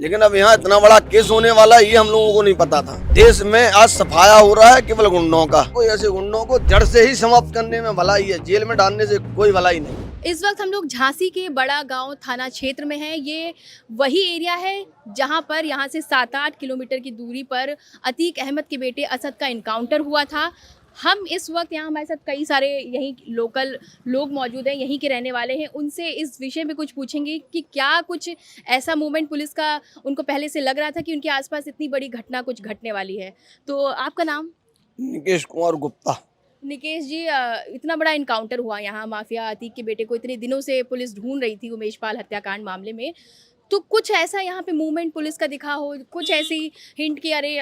लेकिन अब यहाँ इतना बड़ा केस होने वाला ये हम लोगों को नहीं पता था। देश में आज सफाया हो रहा है केवल गुंडों का। कोई ऐसे गुंडों को जड़ से ही समाप्त करने में भलाई है, जेल में डालने से कोई भलाई नहीं। इस वक्त हम लोग झांसी के बड़ा गांव थाना क्षेत्र में हैं। ये वही एरिया है जहां पर यहां से 7-8 किलोमीटर की दूरी पर अतीक अहमद के बेटे असद का इनकाउंटर हुआ था। हम इस वक्त यहाँ हमारे साथ कई सारे यहीं लोकल लोग मौजूद हैं, यहीं के रहने वाले हैं। उनसे इस विषय में कुछ पूछेंगे कि क्या कुछ ऐसा मूवमेंट पुलिस का उनको पहले से लग रहा था कि उनके आसपास इतनी बड़ी घटना कुछ घटने वाली है। तो आपका नाम? निकेश कुमार गुप्ता। निकेश जी, इतना बड़ा इनकाउंटर हुआ यहाँ, माफिया अतीक के बेटे को इतने दिनों से पुलिस ढूंढ रही थी उमेश पाल हत्याकांड मामले में। तो कुछ ऐसा यहाँ पे मूवमेंट पुलिस का दिखा हो, कुछ ऐसी हिंट कि अरे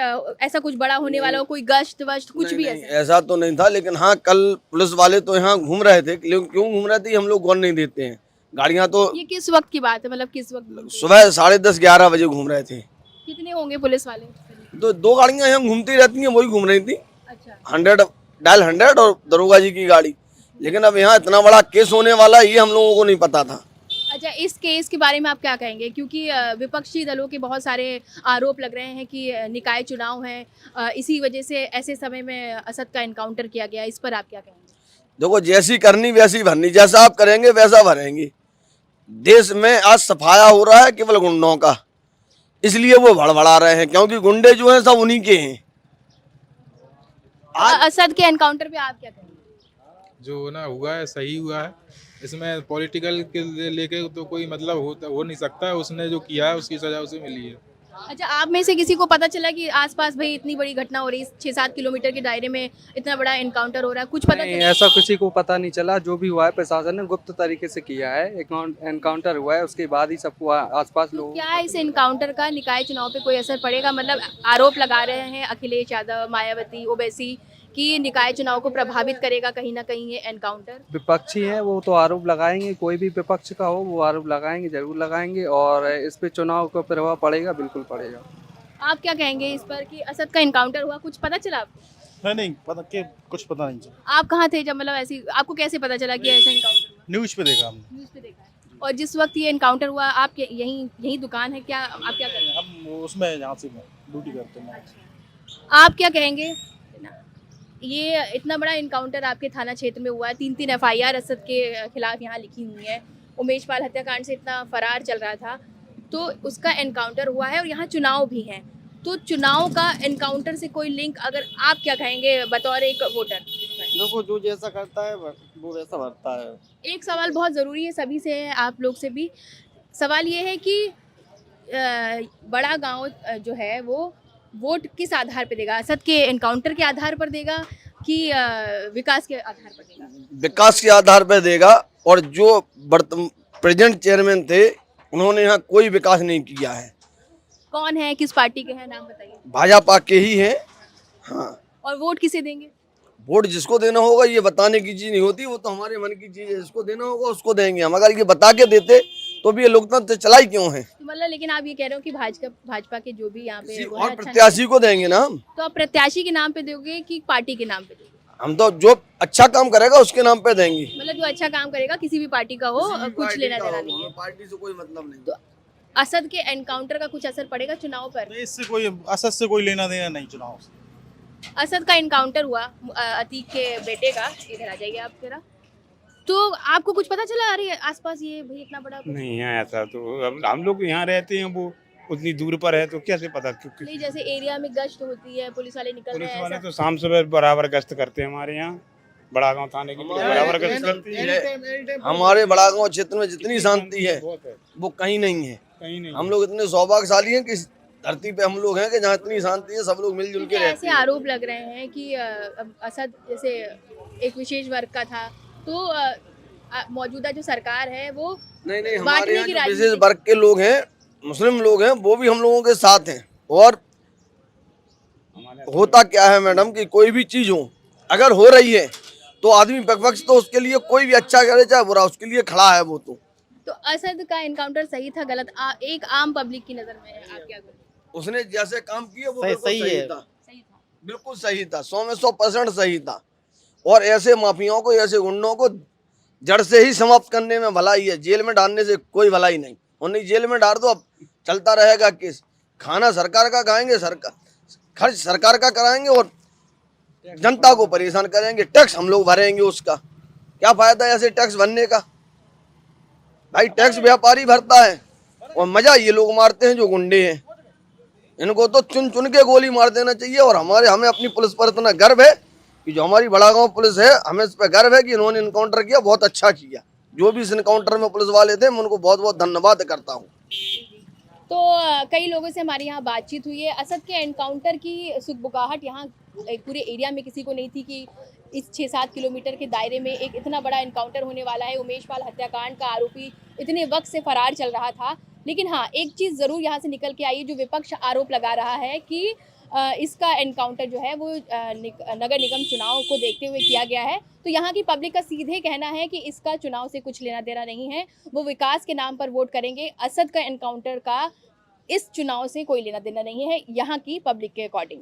ऐसा कुछ बड़ा होने वाला हो, कोई गश्त वश्त कुछ भी नहीं, ऐसा? ऐसा तो नहीं था, लेकिन हाँ कल पुलिस वाले तो यहाँ घूम रहे थे। लेकिन क्यों घूम रहे थे हम लोग गौर नहीं देते हैं। गाड़ियाँ तो ये किस वक्त की बात है, मतलब किस वक्त? सुबह 10:30-11 बजे घूम रहे थे। कितने होंगे पुलिस वाले? तो 2 गाड़ियाँ यहाँ घूमती रहती हैं, वही घूम रही थी। अच्छा, 100 और दरोगा जी की गाड़ी। लेकिन अब यहाँ इतना बड़ा केस होने वाला ये हम लोगों को नहीं पता था। अच्छा, इस केस के बारे में आप क्या कहेंगे? क्योंकि विपक्षी दलों के बहुत सारे आरोप लग रहे हैं कि निकाय चुनाव हैं, इसी वजह से ऐसे समय में असद का इनकाउंटर किया गया। इस पर आप क्या कहेंगे? देखो, जैसी करनी वैसी भरनी, जैसा आप करेंगे वैसा भरेंगे। देश में आज सफाया हो रहा है केवल गुंडों का, इसलिए वो भड़बड़ा रहे हैं, क्योंकि गुंडे जो हैं सब उन्हीं के हैं। असद के एनकाउंटर पे आप क्या कहेंगे? जो ना हुआ है सही हुआ है। इसमें पॉलिटिकल के लेके तो कोई मतलब हो नहीं सकता है। उसने जो किया है उसकी सजा उसे मिली है। अच्छा, आप में से किसी को पता चला कि आसपास भाई इतनी बड़ी घटना हो रही है, 6-7 किलोमीटर के दायरे में इतना बड़ा एनकाउंटर हो रहा है, कुछ पता नहीं, चला? ऐसा किसी को पता नहीं चला। जो भी हुआ है प्रशासन ने गुप्त तरीके से किया है। एनकाउंटर हुआ है, उसके बाद ही सबको आसपास तो लोग। क्या इस एनकाउंटर का निकाय चुनाव पे कोई असर पड़ेगा? मतलब आरोप लगा रहे हैं अखिलेश यादव, मायावती, ओवैसी कि ये निकाय चुनाव को प्रभावित करेगा कहीं ना कहीं ये एनकाउंटर। विपक्षी हैं वो तो आरोप लगाएंगे, कोई भी विपक्ष का हो वो आरोप लगाएंगे, जरूर लगाएंगे। और इस पे चुनाव का प्रभाव पड़ेगा, बिल्कुल पड़ेगा। आप क्या कहेंगे इस पर कि असद का इनकाउंटर हुआ, कुछ पता चला आपको? नहीं पता के कुछ पता नहीं चला। आप कहाँ थे जब, मतलब ऐसी आपको कैसे पता चला कि ऐसा इनकाउंटर हुआ? न्यूज पे देखा हमने। न्यूज़ पे देखा है। और जिस वक्त ये इनकाउंटर हुआ, आप यही दुकान है क्या? आप क्या कर रहे हैं? हम उसमें यहाँ से ड्यूटी करते हैं। आप क्या कहेंगे? ये इतना बड़ा इनकाउंटर आपके थाना क्षेत्र में हुआ है, 3 FIR असद के खिलाफ यहाँ लिखी हुई है। उमेश पाल हत्याकांड से इतना फरार चल रहा था, तो उसका एनकाउंटर हुआ है और यहाँ चुनाव भी हैं। तो चुनाव का एनकाउंटर से कोई लिंक, अगर आप क्या कहेंगे बतौर एक वोटर? देखो, जो जैसा करता है वो वैसा भरता है। एक सवाल बहुत ज़रूरी है, सभी से है, आप लोग से भी सवाल ये है कि बड़ा गांव जो है वो वोट किस आधार पर देगा? असद के एनकाउंटर के आधार पर देगा कि विकास के आधार पर देगा? विकास के आधार पर देगा। और जो प्रेजेंट चेयरमैन थे उन्होंने यहाँ कोई विकास नहीं किया है। कौन है, किस पार्टी के हैं, नाम बताइए। भाजपा के ही हैं। हाँ, और वोट किसे देंगे? वोट जिसको देना होगा ये बताने की चीज नहीं होती, वो तो हमारे मन की चीज है। जिसको देना होगा उसको देंगे हम। अगर ये बता के देते तो भी ये लोकतंत्र चलाई क्यों है? तो मतलब, लेकिन आप ये कह रहे हो कि भाजपा के जो भी यहाँ पे किसी वो है, और अच्छा प्रत्याशी को देंगे ना हम। तो आप प्रत्याशी के नाम पे दोगे कि पार्टी के नाम पे दोगे? हम तो जो अच्छा काम करेगा उसके नाम पे देंगे। मतलब जो अच्छा काम करेगा, किसी भी पार्टी का हो, किसी भी कुछ पार्टी लेना का देना हो, नहीं है। हमें पार्टी से कोई मतलब नहीं। तो असद के एनकाउंटर का कुछ असर पड़ेगा चुनाव पर? तो इससे कोई असद से कोई लेना देना नहीं चुनाव से। असद का एनकाउंटर हुआ अतीक के बेटे का, इधर आ जाइए आप जरा। तो आपको कुछ पता चला? अरे आसपास ये भाई इतना बड़ा नहीं है ऐसा। तो अब हम लोग यहाँ रहते हैं, वो उतनी दूर पर है तो कैसे पता? क्योंकि नहीं, जैसे एरिया में गश्त होती है, पुलिस वाले निकलते पुलिस हैं वाले ऐसा? तो शाम सुबह बराबर गश्त करते हैं हमारे यहाँ। बड़ा गांव थाने की पुलिस बराबर गश्त करती है। हमारे बड़ा गांव क्षेत्र में जितनी शांति है बहुत है, वो कहीं नहीं है। कहीं नहीं। हम लोग इतने सौभाग्यशाली हैं कि इस धरती पे हम लोग हैं कि जहाँ इतनी शांति है, सब लोग मिलजुल के क्योंकि रहते ऐसे हैं। आरोप लग रहे हैं कि अब असद जैसे एक विशेष वर्ग का था, तो मौजूदा जो सरकार है वो नहीं, हमारे बांटने यहाँ की जो राजनीति- विशेष वर्ग के लोग हैं, मुस्लिम लोग हैं, वो भी हम लोगों के साथ हैं। और होता क्या है मैडम कि कोई भी चीज हो, अगर हो रही है तो आदमी विपक्ष तो उसके लिए कोई भी अच्छा करे चाहे बुरा, उसके लिए खड़ा है वो तो असद का एनकाउंटर सही था गलत? एक आम पब्लिक की नजर में आप क्या करें? उसने जैसे काम किए वो सही- बिल्कुल सही सही है। था। सही था। बिल्कुल सही था, 100 में 100% सही था। और ऐसे माफियाओं को, ऐसे गुंडों को जड़ से ही समाप्त करने में भलाई है, जेल में डालने से कोई भलाई नहीं। और नहीं जेल में डाल दो, अब चलता रहेगा केस। खाना सरकार का खाएंगे, सरकार खर्च सरकार का कराएंगे और जनता को परेशान करेंगे। टैक्स हम लोग भरेंगे, उसका क्या फायदा है ऐसे टैक्स भरने का? भाई टैक्स व्यापारी भरता है और मजा ये लोग मारते हैं जो गुंडे हैं। इनको तो चुन चुन के गोली मार देना चाहिए। और हमें अपनी पुलिस पर इतना गर्व है कि जो हमारी बड़ा गांव पुलिस है, हमें इस पर गर्व है कि इन्होंने इनकाउंटर किया, बहुत अच्छा किया। जो भी इस इनकाउंटर में पुलिस वाले थे, मैं उनको बहुत बहुत धन्यवाद करता हूँ। तो कई लोगों से हमारी यहाँ बातचीत हुई है। असद के एनकाउंटर की सुगबुगाहट यहाँ पूरे एरिया में किसी को नहीं थी कि इस 6-7 किलोमीटर के दायरे में एक इतना बड़ा एनकाउंटर होने वाला है। उमेश पाल हत्याकांड का आरोपी इतने वक्त से फरार चल रहा था। लेकिन हाँ, एक चीज़ ज़रूर यहाँ से निकल के आई, जो विपक्ष आरोप लगा रहा है कि इसका एनकाउंटर जो है वो नगर निगम चुनाव को देखते हुए किया गया है। तो यहाँ की पब्लिक का सीधे कहना है कि इसका चुनाव से कुछ लेना देना नहीं है, वो विकास के नाम पर वोट करेंगे। असद का एनकाउंटर का इस चुनाव से कोई लेना देना नहीं है यहाँ की पब्लिक के अकॉर्डिंग।